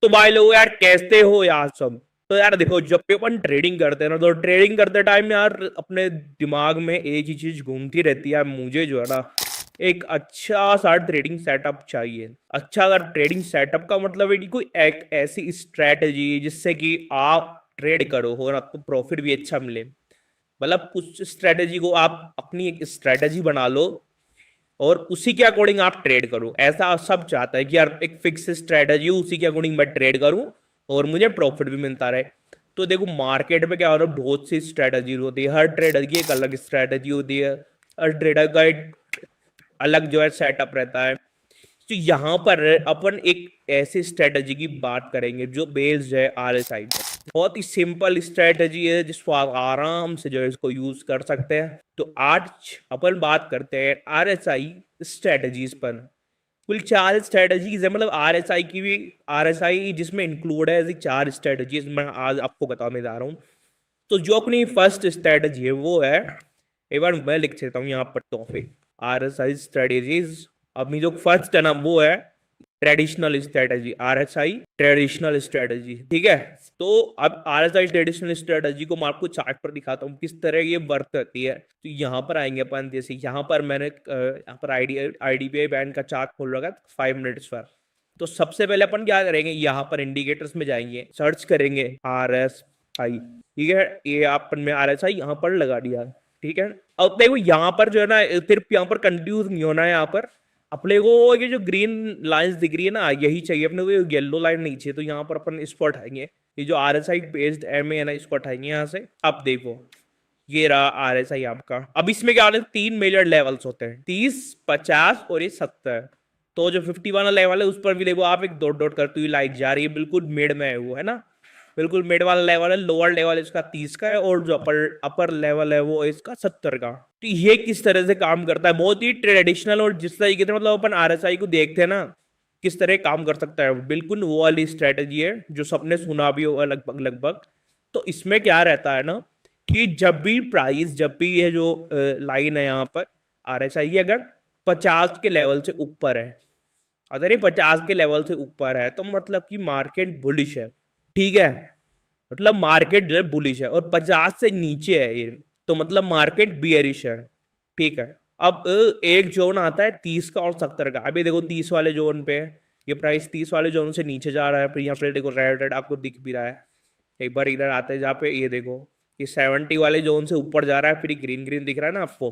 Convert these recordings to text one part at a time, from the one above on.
तो भाई लोग यार कैसे हो यार सब। तो यार देखो, जब भी अपन ट्रेडिंग करते हैं ना, तो ट्रेडिंग करते टाइम यार अपने दिमाग में एक ही चीज घूमती रहती है। मुझे जो है ना, एक अच्छा सा ट्रेडिंग सेटअप चाहिए। अच्छा अगर ट्रेडिंग सेटअप का मतलब है कि कोई एक ऐसी स्ट्रेटजी जिससे कि आप ट्रेड करो और आपको प्रॉफिट भी अच्छा मिले। मतलब कुछ स्ट्रेटजी को आप अपनी एक स्ट्रेटजी बना लो और उसी के अकॉर्डिंग आप ट्रेड करो। ऐसा सब चाहता है कि यार एक फिक्स स्ट्रेटजी, उसी के अकॉर्डिंग मैं ट्रेड करूं और मुझे प्रॉफिट भी मिलता रहे। तो देखो मार्केट में क्या हो रहा है, बहुत सी स्ट्रेटजी होती है, हर ट्रेडर की एक अलग स्ट्रेटजी होती है, हर ट्रेडर का एक अलग जो है सेटअप रहता है। तो यहाँ पर अपन एक ऐसी स्ट्रेटजी की बात करेंगे जो बेस्ड है आरएसआई पर। बहुत ही सिंपल स्ट्रेटजी है जिसको आप आराम से जो है इसको यूज कर सकते हैं। तो आज अपन बात करते हैं आरएसआई स्ट्रेटजीज पर। कुल 4 स्ट्रेटजीज है, मतलब आरएसआई की भी, आरएसआई जिसमें इंक्लूड है, ऐसी 4 स्ट्रेटजीज मैं आज आपको बताने जा रहा हूँ। तो जो अपनी फर्स्ट स्ट्रेटजी है वो है, एक बार मैं लिख देता हूँ यहाँ पर टॉपिक, आरएसआई स्ट्रेटजीज। अपनी जो फर्स्ट है ना वो है traditional strategy, RSI traditional strategy. ठीक है। तो अब आरएसआई ट्रेडिशनल स्ट्रेटजी को मैं आपको चार्ट पर दिखाता हूँ किस तरह ये वर्क करती है। तो यहाँ पर आएंगे अपन, जैसे यहाँ पर मैंने यहाँ पर आईडीबीआई बैंक का चार्ट खोल रखा है 5 मिनट्स पर। तो सबसे पहले अपन क्या करेंगे, यहाँ पर इंडिकेटर्स में जाएंगे, सर्च करेंगे आरएसआई। ठीक है, ये अपन में आरएसआई यहाँ पर लगा दिया। ठीक है। अब देखो यहाँ पर जो है ना, सिर्फ यहाँ पर कंफ्यूज नहीं होना है। यहाँ पर अपने को ये जो ग्रीन लाइंस दिख रही है ना, यही चाहिए अपने को, येलो लाइन नहीं चाहिए। तो यहाँ पर अपन इसको हटाएंगे, ये जो आरएसआई बेस्ड एम है ना, इसको हटाएंगे यहाँ से। अब देखो ये रहा आरएसआई आपका। अब इसमें क्या होता है, 3 मेजर लेवल्स होते हैं, 30, 50 और ये 70। तो जो 50 वाला लेवल है उस पर भी देखो आप एक डॉट डॉट करती हुई लाइट जा रही है, बिल्कुल मिड में है वो, है ना। बिल्कुल मिड वाला लेवल है। लोअर लेवल इसका 30 का है और जो अपर अपर लेवल है वो इसका 70 का। तो ये किस तरह से काम करता है, बहुत ही ट्रेडिशनल और जिस तरीके से मतलब अपन आरएसआई को देखते हैं ना किस तरह काम कर सकता है, बिल्कुल वो वाली स्ट्रेटजी है जो सबने सुना भी होगा लगभग लगभग। तो इसमें क्या रहता है ना कि जब भी प्राइस, जब भी ये जो लाइन है यहाँ पर आरएसआई अगर 50 के लेवल से ऊपर है, अगर ये 50 के लेवल से ऊपर है तो मतलब कि मार्केट बुलिश है। ठीक है, मतलब मार्केट जो है बुलिश है। और 50 से नीचे है ये तो मतलब मार्केट बियरिश है। ठीक है। अब एक जोन आता है 30 का और 70 का। अभी देखो 30 वाले जोन पे ये प्राइस 30 वाले जोन से नीचे जा रहा है, फिर यहाँ पे देखो रेड रेड आपको दिख भी रहा है। एक बार इधर आते हैं जहाँ पे ये देखो ये 70 वाले जोन से ऊपर जा रहा है, फिर ग्रीन ग्रीन दिख रहा है ना आपको।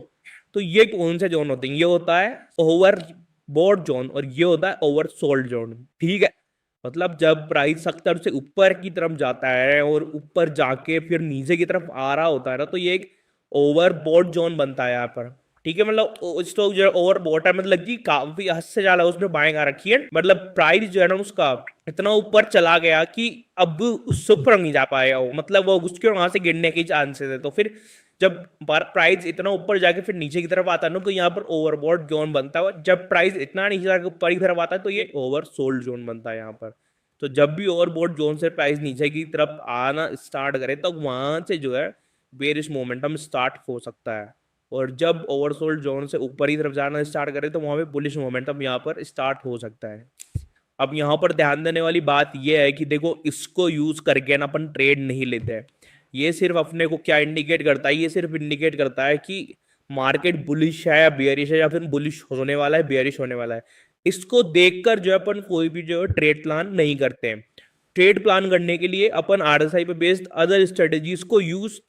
तो ये कौन से जोन होते हैं, ये होता है ओवर बोर्ड जोन और ये होता है ओवर सोल्ड जोन। ठीक है। मतलब जब प्राइस 70 से ऊपर की तरफ जाता है और ऊपर जाके फिर नीचे की तरफ आ रहा होता है ना, तो ये एक ओवरबॉट जोन बनता है यहाँ पर। ठीक है, मतलब स्टॉक जो है ओवरबॉट है, मतलब कि काफी हद से ज्यादा उसने बाइंग आ रखी है। मतलब प्राइस जो है ना उसका इतना ऊपर चला गया कि अब उससे ऊपर नहीं जा पाएगा वो, मतलब वो उसके वहां से गिरने के चांसेस है। तो फिर जब प्राइस इतना ऊपर जाके फिर नीचे की तरफ आता है ना, तो यहाँ पर ओवरबॉट जोन बनता है। जब प्राइस इतना नीचे जाकर ऊपर की तरफ आता है तो ये ओवर सोल्ड जोन बनता है यहाँ पर। तो जब भी ओवरबॉट जोन से प्राइस नीचे की तरफ आना स्टार्ट करे तो वहां से जो है बेरिश मोमेंटम स्टार्ट हो सकता है। और जब ओवरसोल्ड जोन से ऊपर की तरफ जाना स्टार्ट करे तो वहां पे बुलिश मोमेंटम यहाँ पर स्टार्ट हो सकता है। अब यहाँ पर ध्यान देने वाली बात यह है कि देखो इसको यूज करके ना अपन ट्रेड नहीं लेते हैं। ये सिर्फ अपने को क्या इंडिकेट करता है, ये सिर्फ इंडिकेट करता है कि मार्केट बुलिश है या बियरिश है, या फिर बुलिश होने वाला है बियरिश होने वाला है। इसको देखकर जो है अपन कोई भी जो है ट्रेड प्लान नहीं करते हैं। ट्रेड प्लान करने के लिए अपन आरएसआई पे बेस्ड अदर स्ट्रेटेजीज को यूज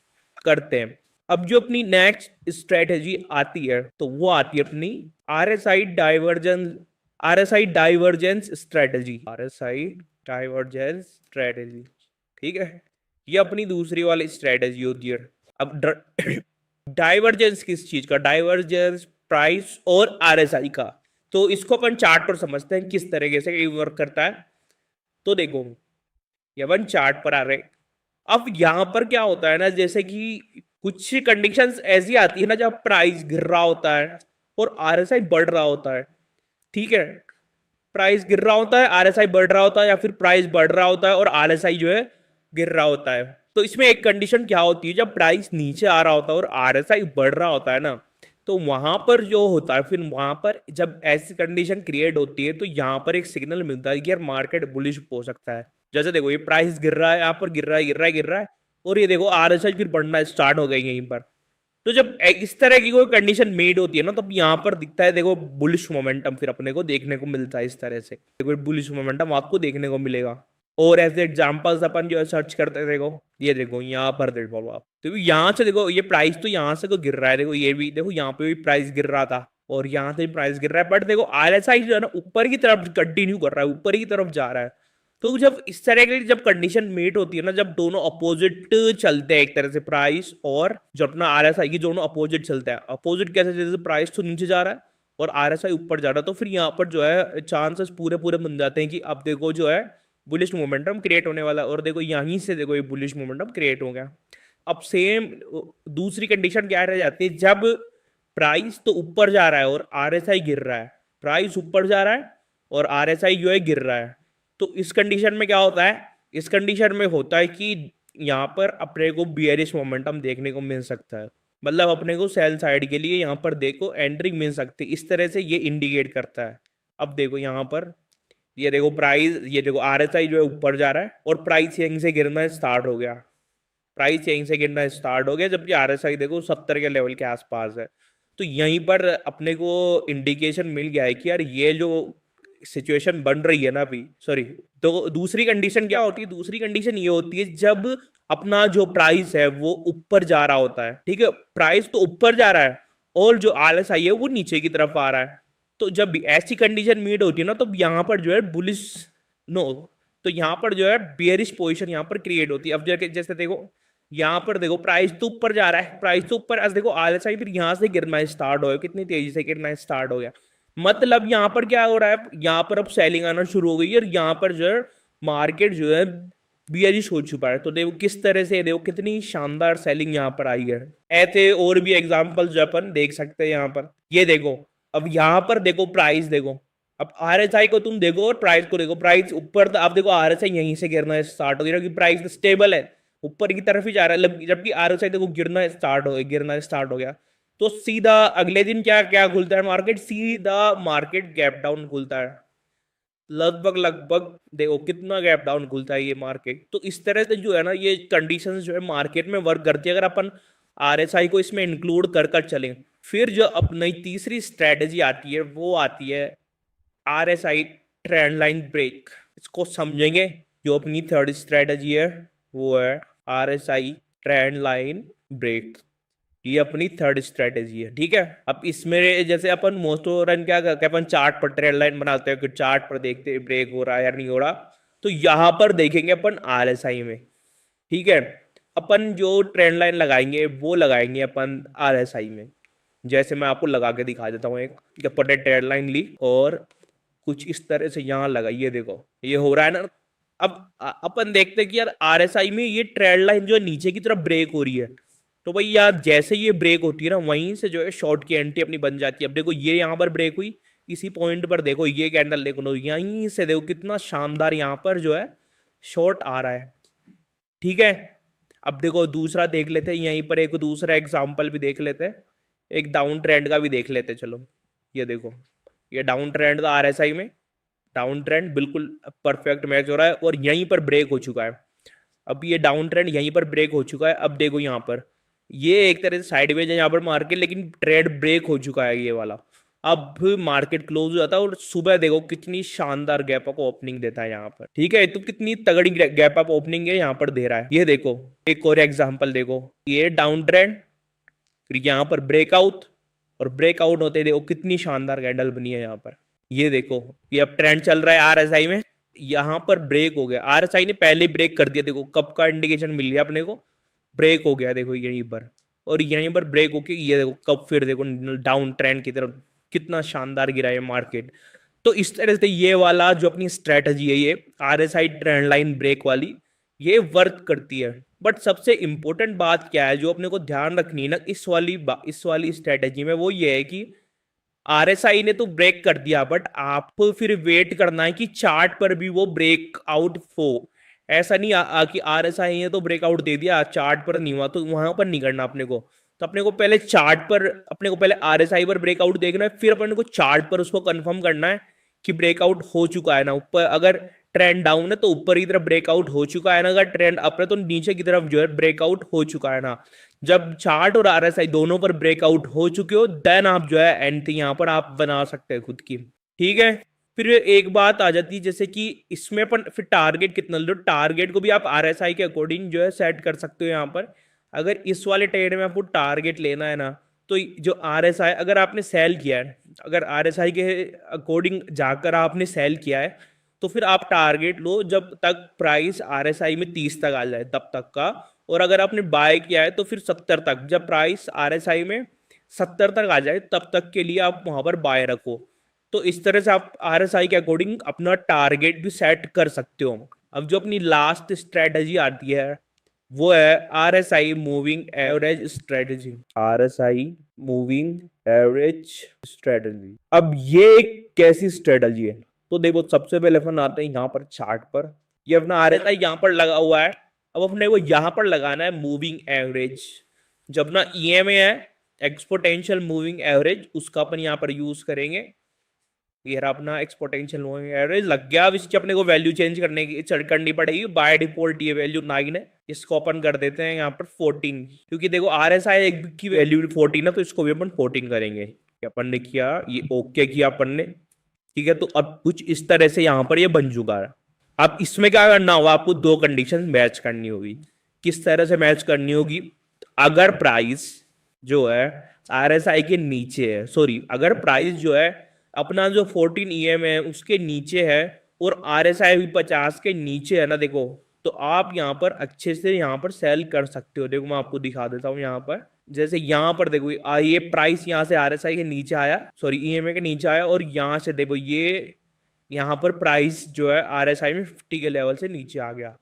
करते हैं। अब जो अपनी नेक्स्ट स्ट्रेटेजी आती है तो वो आती है अपनी RSI divergence, RSI divergence strategy, RSI divergence strategy. ठीक है, ये अपनी दूसरी वाली स्ट्रेटेजी होती है। अब डाइवर्जेंस किस चीज का, डाइवर्जेंस प्राइस और आरएसआई का। तो इसको अपन चार्ट पर समझते हैं किस तरीके से ये वर्क करता है। तो देखो ये अपन चार्ट पर आ रहे। अब यहां पर क्या होता है ना, जैसे कि कुछ कंडीशंस ऐसी आती है ना जब प्राइस गिर रहा होता है और आरएसआई बढ़ रहा होता है। ठीक है, प्राइस गिर रहा होता है, आरएसआई बढ़ रहा होता है, या फिर प्राइस बढ़ रहा होता है और आरएसआई जो है गिर रहा होता है। तो इसमें एक कंडीशन क्या होती है, जब प्राइस नीचे आ रहा होता है और आरएसआई बढ़ रहा होता है ना, तो वहां पर जो होता है, फिर वहां पर जब ऐसी कंडीशन क्रिएट होती है तो यहाँ पर एक सिग्नल मिलता है कि यार मार्केट बुलिश हो सकता है। जैसे देखो ये प्राइस गिर रहा है, यहाँ पर गिर रहा है, गिर रहा है, गिर रहा है, और ये देखो आरएसआई फिर बढ़ना स्टार्ट हो गई यहीं पर। तो जब इस तरह की कोई कंडीशन मेड होती है ना, तब यहाँ पर दिखता है देखो बुलिश मोमेंटम फिर अपने को देखने को मिलता है। इस तरह से देखो बुलिश मोमेंटम आपको देखने को मिलेगा। और ऐसे एग्जांपल्स अपन जो है सर्च करते हैं, देखो ये देखो यहाँ पर देखो आप, तो यहाँ से देखो ये प्राइस तो यहाँ से तो गिर रहा है, देखो ये भी देखो यहाँ पे भी प्राइस गिर रहा था और यहाँ से भी प्राइस गिर रहा है, बट देखो आरएसआई जो है ना ऊपर की तरफ कंटिन्यू कर रहा है, ऊपर की तरफ जा रहा है। तो जब इस तरह की जब कंडीशन मीट होती है ना, जब दोनों अपोजिट चलते हैं एक तरह से प्राइस और जो अपना आरएसआई, की दोनों अपोजिट चलते हैं। अपोजिट कैसे, जैसे प्राइस तो नीचे जा रहा है और आरएसआई ऊपर जा रहा है, तो फिर यहाँ पर जो है चांसेस पूरे पूरे बन जाते हैं कि अब देखो जो है बुलिश मोमेंटम क्रिएट होने वाला है। और देखो यहीं से देखो ये बुलिश मोमेंटम क्रिएट हो गया। अब सेम दूसरी कंडीशन क्या रह जाती है, जब प्राइस तो ऊपर जा रहा है और आरएसआई गिर रहा है, प्राइस ऊपर जा रहा है और आरएसआई जो है गिर रहा है। तो इस कंडीशन में क्या होता है, इस कंडीशन में होता है कि यहाँ पर अपने को बियरिश मोमेंटम देखने को मिल सकता है, मतलब अपने को सेल साइड के लिए यहाँ पर देखो एंट्री मिल सकती है। इस तरह से ये इंडिकेट करता है। अब देखो यहाँ पर ये देखो प्राइस, ये देखो आरएसआई जो है ऊपर जा रहा है और प्राइस यहीं से गिरना स्टार्ट हो गया, प्राइस यहीं से गिरना स्टार्ट हो गया, जबकि आरएसआई देखो 70 के लेवल के आसपास है। तो यहीं पर अपने को इंडिकेशन मिल गया है कि यार ये जो सिचुएशन बन रही है ना अभी, सॉरी, तो दूसरी कंडीशन क्या होती है, दूसरी कंडीशन ये होती है जब अपना जो प्राइस है वो ऊपर जा रहा होता है, ठीक है, प्राइस तो ऊपर जा रहा है और जो आरएसआई है वो नीचे की तरफ आ रहा है। तो जब ऐसी कंडीशन मीट होती है ना, तो यहाँ पर जो है बुलिश, नो, तो यहाँ पर जो है बियरिश पोजीशन यहाँ पर क्रिएट होती है। अब जैसे देखो यहाँ पर देखो प्राइस तो ऊपर जा रहा है, प्राइस तो ऊपर, आज देखो आरएसआई फिर यहाँ से गिरना स्टार्ट हो गया, कितनी तेजी से गिरना स्टार्ट हो गया। मतलब यहाँ पर क्या हो रहा है, यहाँ पर अब सेलिंग आना शुरू हो गई है और यहाँ पर जो है मार्केट जो है बियरिश हो चुका है। तो देखो किस तरह से, देखो कितनी शानदार सेलिंग यहाँ पर आई है। ऐसे और भी एग्जांपल जो अपन देख सकते हैं यहाँ पर, ये देखो अब यहाँ पर देखो प्राइस देखो, अब आरएसआई को तुम देखो और प्राइस को देखो, प्राइस ऊपर, आप देखो आरएसआई यहीं से गिरना स्टार्ट हो गया क्योंकि प्राइस स्टेबल है, ऊपर की तरफ ही जा रहा है, जबकि आरएसआई देखो गिरना स्टार्ट हो गया। तो सीधा अगले दिन क्या क्या खुलता है मार्केट, सीधा मार्केट गैप डाउन खुलता है, लगभग लगभग देखो कितना गैप डाउन खुलता है ये मार्केट। तो इस तरह से जो है ना ये कंडीशंस जो है मार्केट में वर्क करती है, अगर अपन आरएसआई को इसमें इंक्लूड कर कर चलें। फिर जो अपनी तीसरी स्ट्रेटेजी आती है वो आती है आरएसआई ट्रेंड लाइन ब्रेक। इसको समझेंगे, जो अपनी थर्ड स्ट्रेटेजी है वो है आरएसआई ट्रेंड लाइन ब्रेक, ये अपनी थर्ड स्ट्रेटेजी है, ठीक है। अब इसमें जैसे अपन मोस्ट रन क्या करते हैं, अपन चार्ट पर ट्रेंड लाइन बनाते हैं, फिर चार्ट पर देखते हैं ब्रेक हो रहा है या नहीं हो रहा। तो यहाँ पर देखेंगे अपन आरएसआई में, ठीक है, अपन जो ट्रेंड लाइन लगाएंगे वो लगाएंगे अपन आरएसआई में। जैसे मैं आपको लगा के दिखा देता हूँ, एक अपन ने ट्रेंड लाइन ली और कुछ इस तरह से यहाँ लगाइए, देखो ये हो रहा है ना। अब अपन देखते हैं कि यार आरएसआई में ये ट्रेंड लाइन जो है नीचे की तरफ ब्रेक हो रही है, तो भाई यार जैसे ये ब्रेक होती है ना, वहीं से जो है शॉर्ट की एंट्री अपनी बन जाती है। अब देखो ये यहाँ पर ब्रेक हुई, इसी पॉइंट पर देखो ये कैंडल देखो ना, यहीं से देखो कितना शानदार यहाँ पर जो है शॉर्ट आ रहा है, ठीक है। अब देखो दूसरा देख लेते हैं, यहीं पर एक दूसरा एग्जाम्पल भी देख लेते हैं, एक डाउन ट्रेंड का भी देख लेते हैं। चलो ये देखो, ये डाउन ट्रेंड था आरएसआई में, डाउन ट्रेंड बिल्कुल परफेक्ट मैच हो रहा है और यहीं पर ब्रेक हो चुका है। अब ये डाउन ट्रेंड यहीं पर ब्रेक हो चुका है। अब देखो यहाँ पर ये एक तरह से साइडवेज है यहाँ पर मार्केट, लेकिन ट्रेंड ब्रेक हो चुका है ये वाला। अब मार्केट क्लोज हो जाता है और सुबह देखो कितनी शानदार गैप अप ओपनिंग देता है यहाँ पर, ठीक है। तो कितनी तगड़ी गैप अप ओपनिंग है यहाँ पर दे रहा है। ये देखो एक और एग्जांपल देखो, ये डाउन ट्रेंड, फिर यहाँ पर ब्रेकआउट, और ब्रेकआउट होते देखो कितनी शानदार कैंडल बनी है यहाँ पर। ये देखो ये अब ट्रेंड चल रहा है आरएसआई में, यहाँ पर ब्रेक हो गया, आरएसआई ने पहले ब्रेक कर दिया, देखो कब का इंडिकेशन मिल गया अपने को, ब्रेक हो गया देखो यहीं पर, और यहीं पर ब्रेक होके ये देखो कब फिर देखो डाउन ट्रेंड की तरफ कितना शानदार गिरा है मार्केट। तो इस तरह से ये वाला जो अपनी स्ट्रेटजी है, ये आरएसआई ट्रेंड लाइन ब्रेक वाली, ये वर्क करती है। बट सबसे इंपॉर्टेंट बात क्या है जो अपने को ध्यान रखनी है ना इस वाली स्ट्रेटेजी में, वो ये है कि आरएसआई ने तो ब्रेक कर दिया, बट आपको फिर वेट करना है कि चार्ट पर भी वो ब्रेकआउट हो। ऐसा नहीं कि आरएसआई ने तो ब्रेकआउट दे दिया, चार्ट पर नहीं हुआ, तो वहां पर नहीं करना अपने को। तो अपने को पहले चार्ट पर, अपने को पहले आरएसआई पर ब्रेकआउट देखना है, फिर अपने को चार्ट पर उसको कंफर्म करना है कि ब्रेकआउट हो चुका है ना ऊपर। अगर ट्रेंड डाउन है तो ऊपर की तरफ ब्रेकआउट हो चुका है ना, अगर ट्रेंड अप है तो नीचे की तरफ जो है ब्रेकआउट हो चुका है ना। जब चार्ट और आरएसआई दोनों पर ब्रेकआउट हो चुके हो, देन आप जो है एंट्री यहाँ पर आप बना सकते हैं खुद की। ठीक है, फिर एक बात आ जाती है जैसे कि इसमें अपन फिर टारगेट कितना लो, टारगेट को भी आप आरएसआई के अकॉर्डिंग जो है सेट कर सकते हो यहाँ पर। अगर इस वाले ट्रेड में आपको टारगेट लेना है ना, तो जो आरएसआई अगर आपने सेल किया है, अगर आरएसआई के अकॉर्डिंग जाकर आपने सेल किया है, तो फिर आप टारगेट लो जब तक प्राइस आरएसआई में 30 तक आ जाए तब तक का। और अगर आपने बाय किया है तो फिर 70 तक, जब प्राइस आरएसआई में 70 तक आ जाए तब तक के लिए आप वहां पर बाय रखो। तो इस तरह से आप आरएसआई के अकॉर्डिंग अपना टारगेट भी सेट कर सकते हो। अब जो अपनी लास्ट स्ट्रेटजी आती है वो है RSI moving average strategy. RSI moving average strategy, अब ये एक कैसी स्ट्रेटजी है? तो देखो सबसे पहले अपन आते हैं यहाँ पर चार्ट पर। ये अपना आरएसआई यहाँ पर लगा हुआ है। अब अपने को यहाँ पर लगाना है मूविंग एवरेज। जब ना ईएमए है, एक्सपोनेंशियल मूविंग एवरेज, उसका अपन यहाँ पर यूज करेंगे। ये रहा अपना एक्सपोनेंशियल मूविंग एवरेज लग गया। अब इसकी अपने को वैल्यू चेंज करनी पड़ेगी। बाय डिफॉल्ट ये वैल्यू 9 है, इसको अपन कर देते हैं यहाँ पर 14, क्योंकि देखो आरएसआई एक की वैल्यू 14 है, तो इसको भी अपन 14 करेंगे। अपन ने किया, ये ओके किया अपन ने। ठीक है, तो अब कुछ इस तरह से यहाँ पर ये बन चुका है। अब इसमें क्या करना होगा, आपको दो कंडीशन मैच करनी होगी। किस तरह से मैच करनी होगी? अगर प्राइस जो है आरएसआई के नीचे है, सॉरी अगर प्राइस जो है अपना जो 14 ईएम है उसके नीचे है और आरएसआई भी 50 के नीचे है ना, देखो तो आप यहाँ पर अच्छे से यहाँ पर सेल कर सकते हो। देखो मैं आपको दिखा देता हूँ यहाँ पर। जैसे यहाँ पर देखो ये प्राइस यहाँ से आरएसआई के नीचे आया, सॉरी ईएमए के नीचे आया, और यहाँ से देखो ये यहाँ पर प्राइस जो है आरएसआई में 50 के लेवल से नीचे आ गया।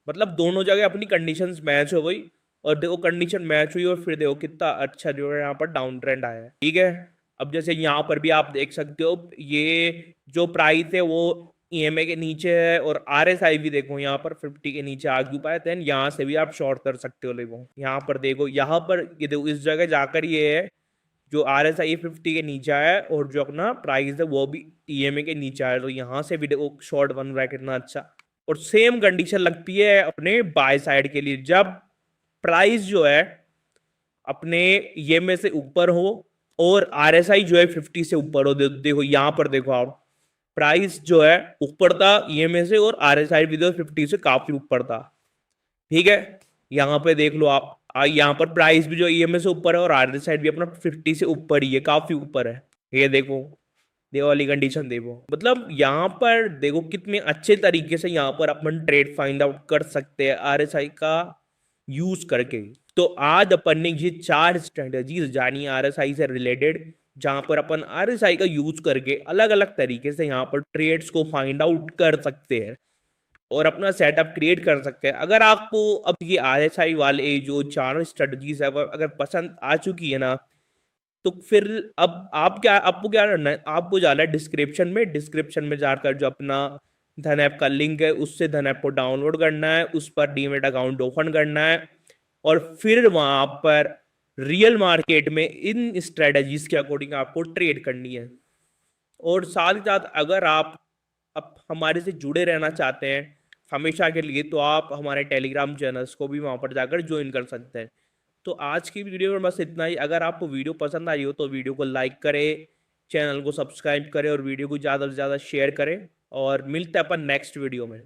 मतलब दोनों जगह अपनी कंडीशंस मैच हो गई, और देखो कंडीशन मैच हुई और फिर देखो कितना अच्छा जो है यहाँ पर डाउन ट्रेंड आया है। ठीक है, अब जैसे यहाँ पर भी आप देख सकते हो ये जो प्राइस है वो ईएमए के नीचे है, और आरएसआई भी देखो यहाँ पर 50 के नीचे आ क्यों पाए। देन यहाँ से भी आप शॉर्ट कर सकते हो। देखो यहाँ पर देखो, यहाँ पर ये देखो इस जगह जाकर ये है जो आरएसआई 50 के नीचे आया है, और जो अपना प्राइस है वो भी ईएमए के नीचे आया, तो यहाँ से भी देखो शॉर्ट बन रहा है कितना अच्छा। और सेम कंडीशन लगती है अपने बाय साइड के लिए, जब प्राइस जो है अपने ईएमए से ऊपर हो और आरएसआई जो है 50 से ऊपर हो। देखो यहाँ पर देखो आप, प्राइस जो है ऊपर था ईएमए से और आरएसआई भी 50 से काफी ऊपर था। ठीक है, यहाँ पे देख लो आप, यहाँ पर प्राइस भी जो ईएमए से ऊपर है और आरएसआई भी अपना 50 से ऊपर ही है, काफी ऊपर है। ये देखो देखो वाली कंडीशन देखो, मतलब यहाँ पर देखो कितने अच्छे तरीके से यहाँ पर अपन ट्रेड फाइंड आउट कर सकते हैं आरएसआई का यूज करके। तो आज अपन ने ये 4 स्ट्रेटेजीज जानी आरएसआई से रिलेटेड, जहां पर अपन आरएसआई का यूज करके अलग अलग तरीके से यहाँ पर ट्रेड्स को फाइंड आउट कर सकते हैं और अपना सेटअप क्रिएट कर सकते हैं। अगर आपको अब ये आरएसआई वाले जो 4 स्ट्रेटजीज है अगर पसंद आ चुकी है ना, तो फिर अब आपको क्या करना है, आपको जाना है डिस्क्रिप्शन में। डिस्क्रिप्शन में जाकर जो अपना धन ऐप का लिंक है उससे धन ऐप को डाउनलोड करना है, उस पर डीमेट अकाउंट ओपन करना है, और फिर वहां पर रियल मार्केट में इन स्ट्रेटजीज के अकॉर्डिंग आपको ट्रेड करनी है। और साथ ही साथ अगर आप अब हमारे से जुड़े रहना चाहते हैं हमेशा के लिए, तो आप हमारे टेलीग्राम चैनल्स को भी वहां पर जाकर ज्वाइन कर सकते हैं। तो आज की वीडियो में बस इतना ही। अगर आपको वीडियो पसंद आई हो तो वीडियो को लाइक करें, चैनल को सब्सक्राइब करें और वीडियो को ज़्यादा से ज़्यादा शेयर करें, और मिलते हैं अपन नेक्स्ट वीडियो में।